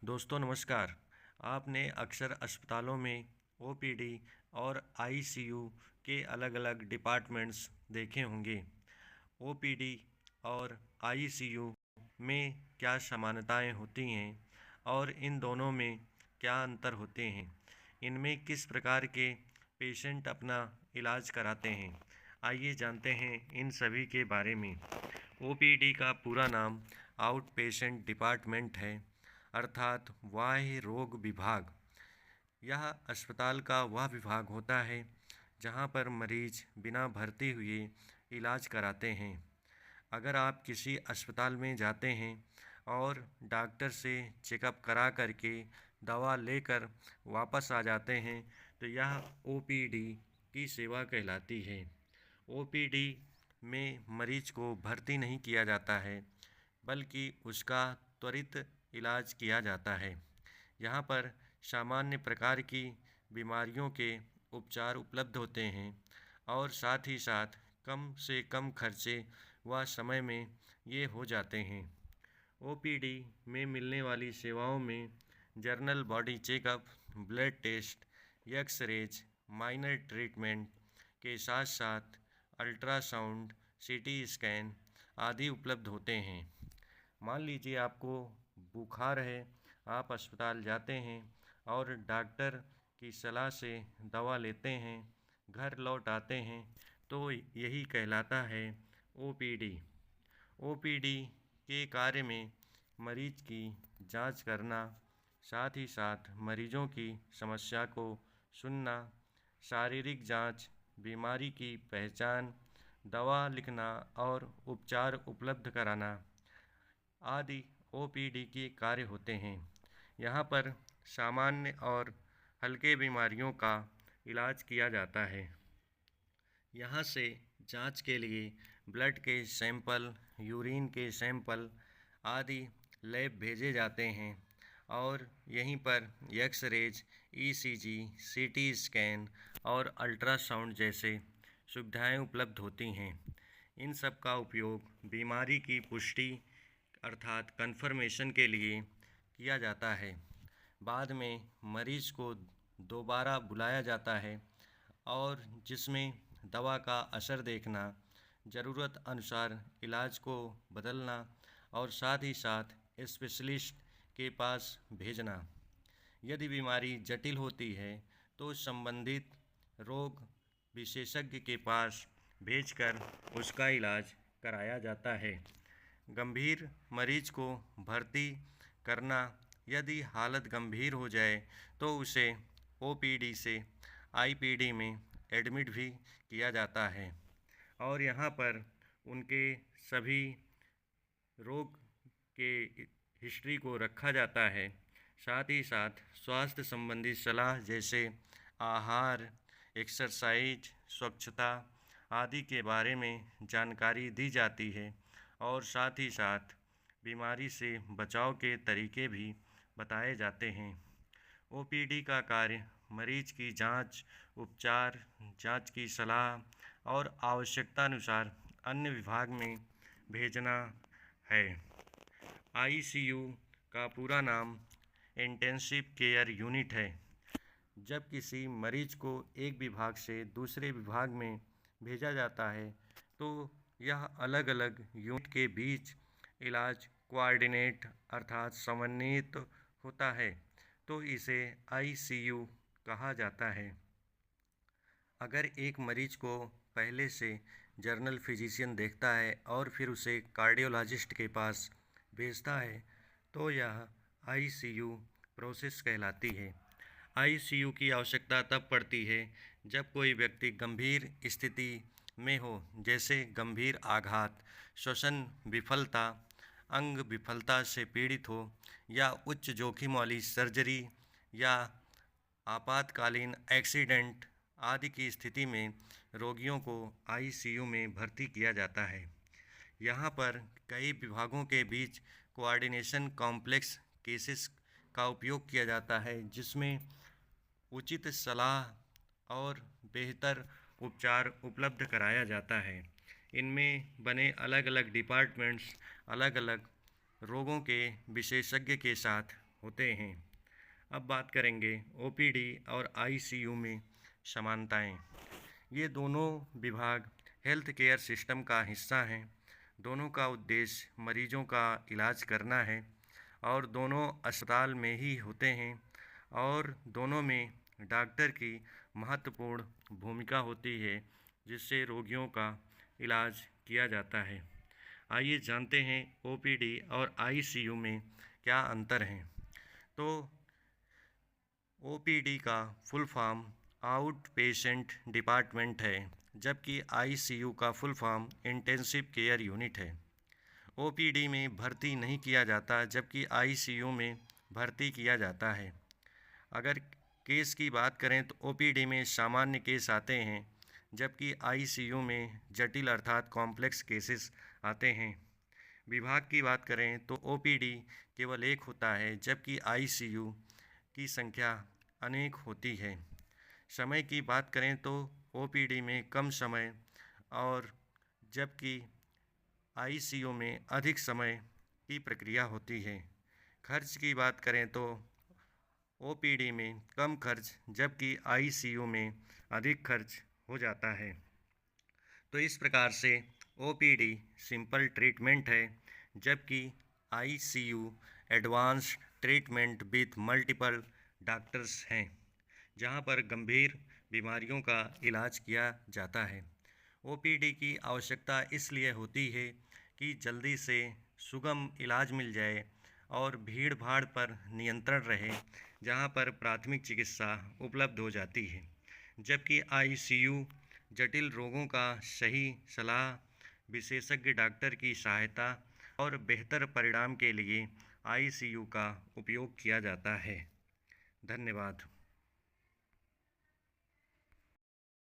दोस्तों नमस्कार। आपने अक्सर अस्पतालों में ओपीडी और आईसीयू के अलग-अलग डिपार्टमेंट्स देखे होंगे। ओपीडी और आईसीयू में क्या समानताएं होती हैं और इन दोनों में क्या अंतर होते हैं? इनमें किस प्रकार के पेशेंट अपना इलाज कराते हैं? आइए जानते हैं इन सभी के बारे में। ओपीडी का पूरा नाम आउट पेशेंट डिपार्टमेंट है, अर्थात बाह्य रोग विभाग। यह अस्पताल का वह विभाग होता है जहां पर मरीज बिना भर्ती हुए इलाज कराते हैं। अगर आप किसी अस्पताल में जाते हैं और डॉक्टर से चेकअप करा करके दवा लेकर वापस आ जाते हैं तो यह ओपीडी की सेवा कहलाती है। ओपीडी में मरीज को भर्ती नहीं किया जाता है, बल्कि उसका त्वरित इलाज किया जाता है। यहाँ पर सामान्य प्रकार की बीमारियों के उपचार उपलब्ध होते हैं और साथ ही साथ कम से कम खर्चे व समय में ये हो जाते हैं। ओपीडी में मिलने वाली सेवाओं में general body checkup, blood test, X-rays, minor treatment के साथ साथ अल्ट्रासाउंड, सीटी स्कैन आदि उपलब्ध होते हैं। मान लीजिए आपको बुखार है, आप अस्पताल जाते हैं और डॉक्टर की सलाह से दवा लेते हैं, घर लौट आते हैं, तो यही कहलाता है ओपीडी। ओपीडी के कार्य में मरीज की जांच करना, साथ ही साथ मरीजों की समस्या को सुनना, शारीरिक जांच, बीमारी की पहचान, दवा लिखना और उपचार उपलब्ध कराना आदि ओपीडी के कार्य होते हैं। यहाँ पर सामान्य और हल्के बीमारियों का इलाज किया जाता है। यहाँ से जांच के लिए ब्लड के सैंपल, यूरिन के सैंपल आदि लैब भेजे जाते हैं और यहीं पर एक्स-रेज, ईसीजी, सीटी स्कैन और अल्ट्रासाउंड जैसे सुविधाएं उपलब्ध होती हैं। इन सब का उपयोग बीमारी की पुष्टि अर्थात कन्फर्मेशन के लिए किया जाता है। बाद में मरीज को दोबारा बुलाया जाता है और जिसमें दवा का असर देखना, ज़रूरत अनुसार इलाज को बदलना और साथ ही साथ स्पेशलिस्ट के पास भेजना। यदि बीमारी जटिल होती है तो संबंधित रोग विशेषज्ञ के पास भेजकर उसका इलाज कराया जाता है। गंभीर मरीज को भर्ती करना, यदि हालत गंभीर हो जाए तो उसे ओपीडी से आईपीडी में एडमिट भी किया जाता है और यहाँ पर उनके सभी रोग के हिस्ट्री को रखा जाता है। साथ ही साथ स्वास्थ्य संबंधी सलाह जैसे आहार, एक्सरसाइज, स्वच्छता आदि के बारे में जानकारी दी जाती है और साथ ही साथ बीमारी से बचाव के तरीके भी बताए जाते हैं। ओपीडी का कार्य मरीज की जांच, उपचार, जांच की सलाह और आवश्यकतानुसार अन्य विभाग में भेजना है। आईसीयू का पूरा नाम इंटेंसिव केयर यूनिट है। जब किसी मरीज को एक विभाग से दूसरे विभाग में भेजा जाता है तो यह अलग अलग यूनिट के बीच इलाज कोऑर्डिनेट अर्थात समन्वित होता है, तो इसे आईसीयू कहा जाता है। अगर एक मरीज को पहले से जनरल फिजिशियन देखता है और फिर उसे कार्डियोलॉजिस्ट के पास भेजता है तो यह आईसीयू प्रोसेस कहलाती है। आईसीयू की आवश्यकता तब पड़ती है जब कोई व्यक्ति गंभीर स्थिति में हो, जैसे गंभीर आघात, श्वसन विफलता, अंग विफलता से पीड़ित हो या उच्च जोखिम वाली सर्जरी या आपातकालीन एक्सीडेंट आदि की स्थिति में रोगियों को आईसीयू में भर्ती किया जाता है। यहाँ पर कई विभागों के बीच कोऑर्डिनेशन कॉम्प्लेक्स केसेस का उपयोग किया जाता है, जिसमें उचित सलाह और बेहतर उपचार उपलब्ध कराया जाता है। इनमें बने अलग अलग डिपार्टमेंट्स अलग अलग रोगों के विशेषज्ञ के साथ होते हैं। अब बात करेंगे ओपीडी और आईसीयू में समानताएं। ये दोनों विभाग हेल्थ केयर सिस्टम का हिस्सा हैं। दोनों का उद्देश्य मरीजों का इलाज करना है और दोनों अस्पताल में ही होते हैं और दोनों में डॉक्टर की महत्वपूर्ण भूमिका होती है जिससे रोगियों का इलाज किया जाता है। आइए जानते हैं ओपीडी और आईसीयू में क्या अंतर हैं। तो ओपीडी का full form out patient department है, जबकि आईसीयू का full form intensive care unit है। ओपीडी में भर्ती नहीं किया जाता, जबकि आईसीयू में भर्ती किया जाता है। अगर केस की बात करें तो ओपीडी में सामान्य केस आते हैं, जबकि आईसीयू में जटिल अर्थात कॉम्प्लेक्स केसेस आते हैं। विभाग की बात करें तो ओपीडी केवल एक होता है, जबकि आईसीयू की संख्या अनेक होती है। समय की बात करें तो ओपीडी में कम समय और जबकि आईसीयू में अधिक समय की प्रक्रिया होती है। खर्च की बात करें तो ओपीडी में कम खर्च जबकि आईसीयू में अधिक खर्च हो जाता है। तो इस प्रकार से ओपीडी सिंपल ट्रीटमेंट है, जबकि ICU advanced treatment with multiple doctors हैं, जहां पर गंभीर बीमारियों का इलाज किया जाता है। ओपीडी की आवश्यकता इसलिए होती है कि जल्दी से सुगम इलाज मिल जाए और भीड़ भाड़ पर नियंत्रण रहे, जहां पर प्राथमिक चिकित्सा उपलब्ध हो जाती है। जबकि आईसीयू जटिल रोगों का सही सलाह, विशेषज्ञ डॉक्टर की सहायता और बेहतर परिणाम के लिए आईसीयू का उपयोग किया जाता है। धन्यवाद।